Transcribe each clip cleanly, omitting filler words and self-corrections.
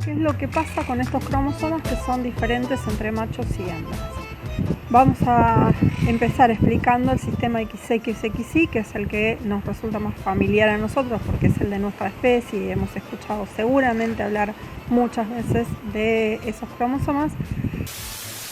qué es lo que pasa con estos cromosomas que son diferentes entre machos y hembras. Vamos a empezar explicando el sistema XXXY, que es el que nos resulta más familiar a nosotros porque es el de nuestra especie y hemos escuchado seguramente hablar muchas veces de esos cromosomas.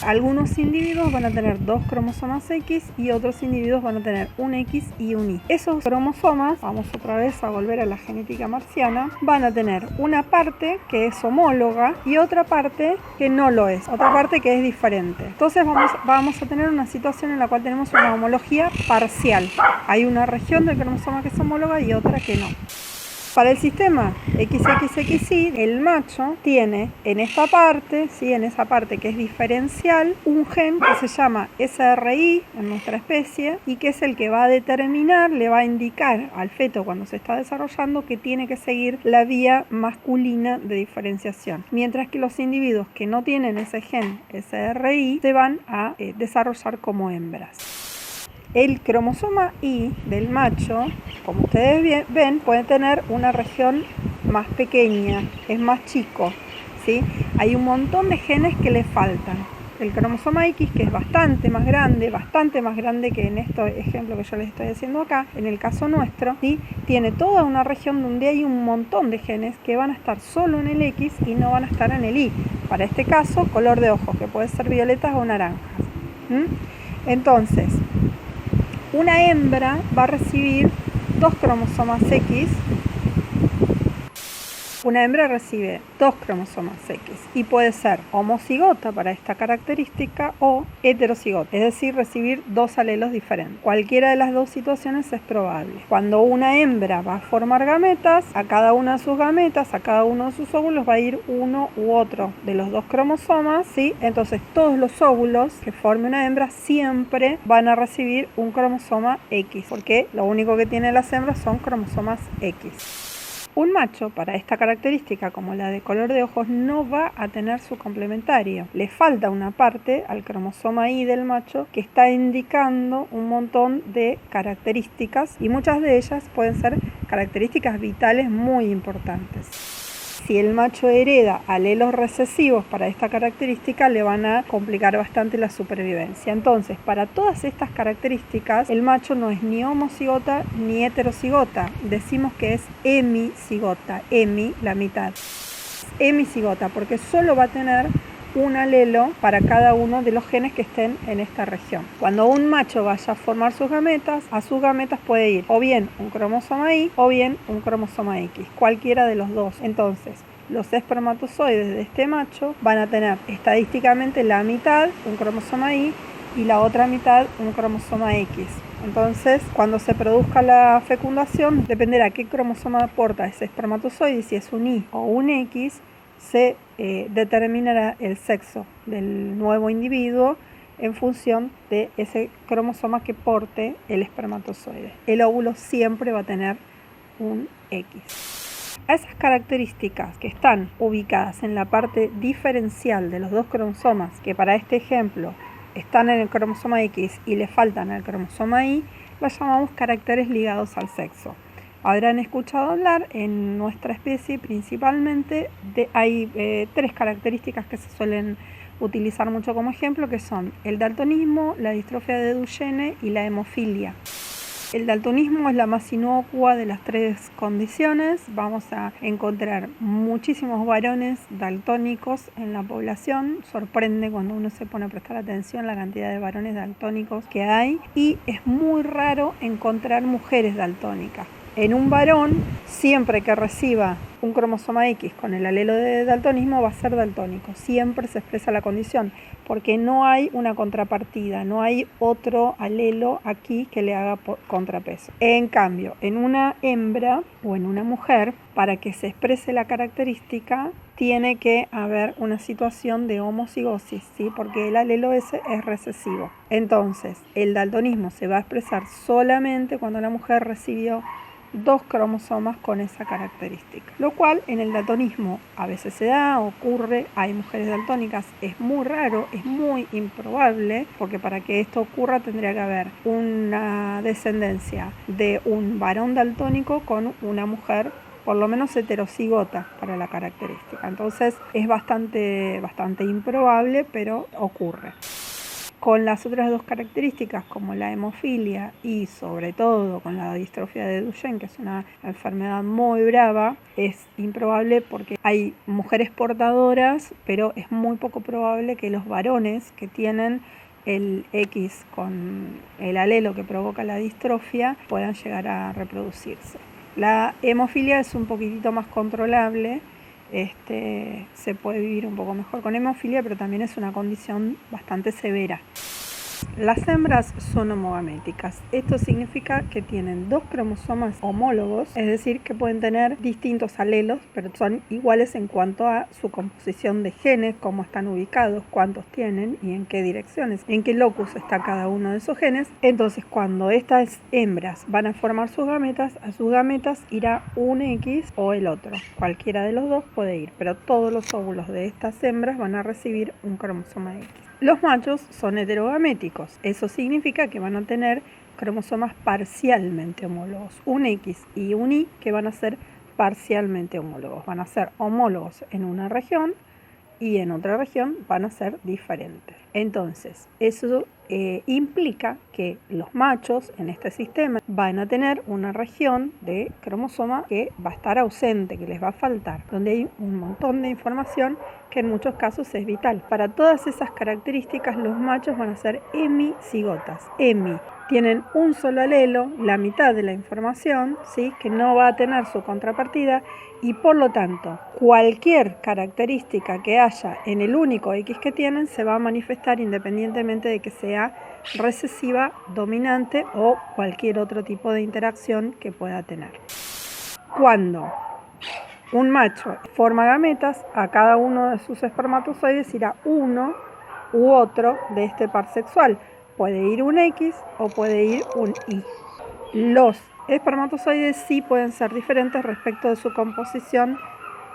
Algunos individuos van a tener 2 cromosomas X y otros individuos van a tener un X y un Y. Esos cromosomas, vamos otra vez a volver a la genética marciana, van a tener una parte que es homóloga y otra parte que no lo es, otra parte que es diferente. Entonces vamos a tener una situación en la cual tenemos una homología parcial. Hay una región del cromosoma que es homóloga y otra que no. Para el sistema XXXY, el macho tiene en esta parte, ¿sí? En esa parte que es diferencial, un gen que se llama SRY en nuestra especie y que es el que va a determinar, le va a indicar al feto cuando se está desarrollando que tiene que seguir la vía masculina de diferenciación. Mientras que los individuos que no tienen ese gen SRY se van a desarrollar como hembras. El cromosoma Y del macho, como ustedes ven, puede tener una región más pequeña, es más chico, ¿sí? Hay un montón de genes que le faltan. El cromosoma X, que es bastante más grande que en este ejemplo que yo les estoy haciendo acá, en el caso nuestro, ¿sí? Tiene toda una región donde hay un montón de genes que van a estar solo en el X y no van a estar en el Y. Para este caso, color de ojos, que puede ser violetas o naranjas. Entonces, una hembra va a recibir 2 cromosomas X. Una hembra recibe 2 cromosomas X y puede ser homocigota para esta característica o heterocigota, es decir, recibir 2 alelos diferentes. Cualquiera de las dos situaciones es probable. Cuando una hembra va a formar gametas, a cada una de sus gametas, a cada uno de sus óvulos va a ir uno u otro de los 2 cromosomas, ¿sí? Entonces todos los óvulos que forme una hembra siempre van a recibir un cromosoma X, porque lo único que tienen las hembras son cromosomas X. Un macho, para esta característica, como la de color de ojos, no va a tener su complementario. Le falta una parte al cromosoma Y del macho que está indicando un montón de características y muchas de ellas pueden ser características vitales muy importantes. Si el macho hereda alelos recesivos para esta característica, le van a complicar bastante la supervivencia. Entonces, para todas estas características, el macho no es ni homocigota ni heterocigota. Decimos que es hemicigota, hemi, la mitad. Hemicigota, porque solo va a tener un alelo para cada uno de los genes que estén en esta región. Cuando un macho vaya a formar sus gametas, a sus gametas puede ir o bien un cromosoma Y o bien un cromosoma X, cualquiera de los dos. Entonces, los espermatozoides de este macho van a tener estadísticamente la mitad, un cromosoma Y, y la otra mitad, un cromosoma X. Entonces, cuando se produzca la fecundación, dependerá qué cromosoma aporta ese espermatozoide, si es un Y o un X, se determinará el sexo del nuevo individuo en función de ese cromosoma que porte el espermatozoide. El óvulo siempre va a tener un X. A esas características que están ubicadas en la parte diferencial de los 2 cromosomas, que para este ejemplo están en el cromosoma X y le faltan al cromosoma Y, las llamamos caracteres ligados al sexo. Habrán escuchado hablar en nuestra especie principalmente hay 3 características que se suelen utilizar mucho como ejemplo, que son el daltonismo, la distrofia de Duchenne y la hemofilia. El daltonismo es la más inocua de las 3 condiciones. Vamos a encontrar muchísimos varones daltónicos en la población. Sorprende cuando uno se pone a prestar atención la cantidad de varones daltónicos que hay. Y es muy raro encontrar mujeres daltónicas. En un varón, siempre que reciba un cromosoma X con el alelo de daltonismo va a ser daltónico. Siempre se expresa la condición, porque no hay una contrapartida, no hay otro alelo aquí que le haga contrapeso. En cambio, en una hembra o en una mujer, para que se exprese la característica, tiene que haber una situación de homocigosis, ¿sí? Porque el alelo ese es recesivo. Entonces, el daltonismo se va a expresar solamente cuando la mujer recibió 2 cromosomas con esa característica, lo cual en el daltonismo a veces se da, ocurre, hay mujeres daltónicas, es muy raro, es muy improbable, porque para que esto ocurra tendría que haber una descendencia de un varón daltónico con una mujer por lo menos heterocigota para la característica. Entonces es bastante improbable, pero ocurre. Con las otras dos características, como la hemofilia y sobre todo con la distrofia de Duchenne, que es una enfermedad muy brava, es improbable porque hay mujeres portadoras, pero es muy poco probable que los varones que tienen el X con el alelo que provoca la distrofia puedan llegar a reproducirse. La hemofilia es un poquitito más controlable. Se puede vivir un poco mejor con hemofilia, pero también es una condición bastante severa. Las hembras son homogaméticas. Esto significa que tienen dos cromosomas homólogos, es decir, que pueden tener distintos alelos, pero son iguales en cuanto a su composición de genes, cómo están ubicados, cuántos tienen y en qué direcciones, en qué locus está cada uno de esos genes. Entonces, cuando estas hembras van a formar sus gametas, a sus gametas irá un X o el otro. Cualquiera de los dos puede ir, pero todos los óvulos de estas hembras van a recibir un cromosoma X. Los machos son heterogaméticos. Eso significa que van a tener cromosomas parcialmente homólogos, un X y un Y que van a ser parcialmente homólogos. Van a ser homólogos en una región y en otra región van a ser diferentes. Entonces, eso implica que los machos en este sistema van a tener una región de cromosoma que va a estar ausente, que les va a faltar, donde hay un montón de información que en muchos casos es vital. Para todas esas características, los machos van a ser hemicigotas. Hemi tienen un solo alelo, la mitad de la información, ¿sí?, que no va a tener su contrapartida, y por lo tanto cualquier característica que haya en el único X que tienen se va a manifestar independientemente de que sea recesiva, dominante o cualquier otro tipo de interacción que pueda tener. Cuando un macho forma gametas, a cada uno de sus espermatozoides irá uno u otro de este par sexual. Puede ir un X o puede ir un Y. Los espermatozoides sí pueden ser diferentes respecto de su composición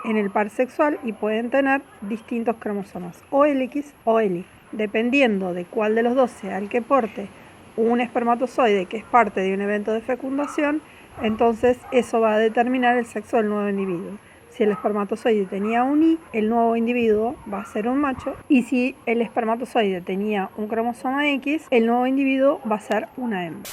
en el par sexual y pueden tener distintos cromosomas, o el X o el Y. Dependiendo de cuál de los dos sea el que porte un espermatozoide que es parte de un evento de fecundación, entonces eso va a determinar el sexo del nuevo individuo. Si el espermatozoide tenía un Y, el nuevo individuo va a ser un macho, y si el espermatozoide tenía un cromosoma X, el nuevo individuo va a ser una hembra.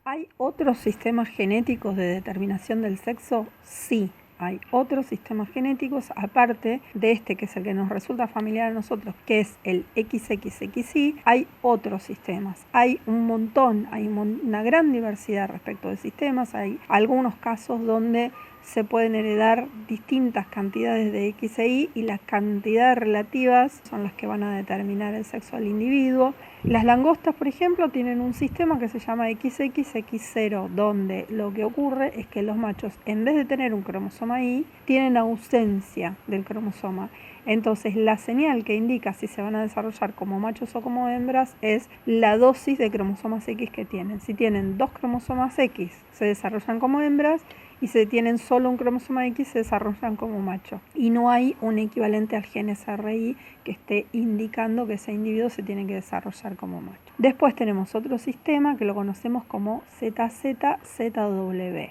¿Hay otros sistemas genéticos de determinación del sexo? Sí. Hay otros sistemas genéticos, aparte de este que es el que nos resulta familiar a nosotros, que es el XXXY, hay otros sistemas. Hay un montón, hay una gran diversidad respecto de sistemas. Hay algunos casos donde se pueden heredar distintas cantidades de X e Y, y las cantidades relativas son las que van a determinar el sexo del individuo. Las langostas, por ejemplo, tienen un sistema que se llama XXX0, donde lo que ocurre es que los machos, en vez de tener un cromosoma Y, tienen ausencia del cromosoma. Entonces, la señal que indica si se van a desarrollar como machos o como hembras es la dosis de cromosomas X que tienen. Si tienen dos cromosomas X, se desarrollan como hembras, y si tienen solo un cromosoma X, se desarrollan como macho. Y no hay un equivalente al gen SRY que esté indicando que ese individuo se tiene que desarrollar como macho. Después tenemos otro sistema que lo conocemos como ZZZW.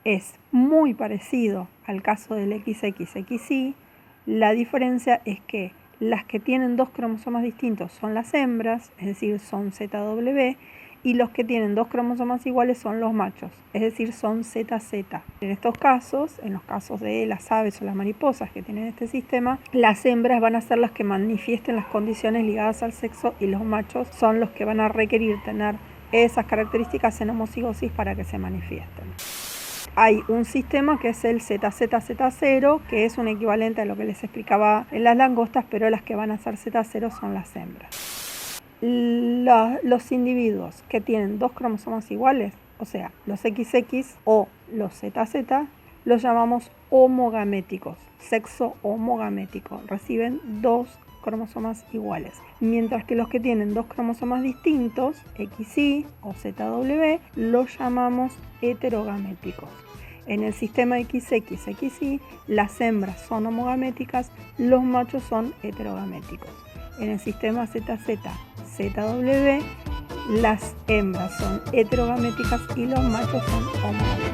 Es muy parecido al caso del XXXY. La diferencia es que las que tienen dos cromosomas distintos son las hembras, es decir, son ZW, y los que tienen dos cromosomas iguales son los machos, es decir, son ZZ. En estos casos, en los casos de las aves o las mariposas que tienen este sistema, las hembras van a ser las que manifiesten las condiciones ligadas al sexo, y los machos son los que van a requerir tener esas características en homocigosis para que se manifiesten. Hay un sistema que es el ZZZ0, que es un equivalente a lo que les explicaba en las langostas, pero las que van a ser Z0 son las hembras. Los individuos que tienen dos cromosomas iguales, o sea, los XX o los ZZ, los llamamos homogaméticos, sexo homogamético, reciben dos cromosomas iguales, mientras que los que tienen dos cromosomas distintos, XY o ZW, los llamamos heterogaméticos. En el sistema XXXY, las hembras son homogaméticas, los machos son heterogaméticos. En el sistema ZZ-ZW, las hembras son heterogaméticas y los machos son homogaméticos.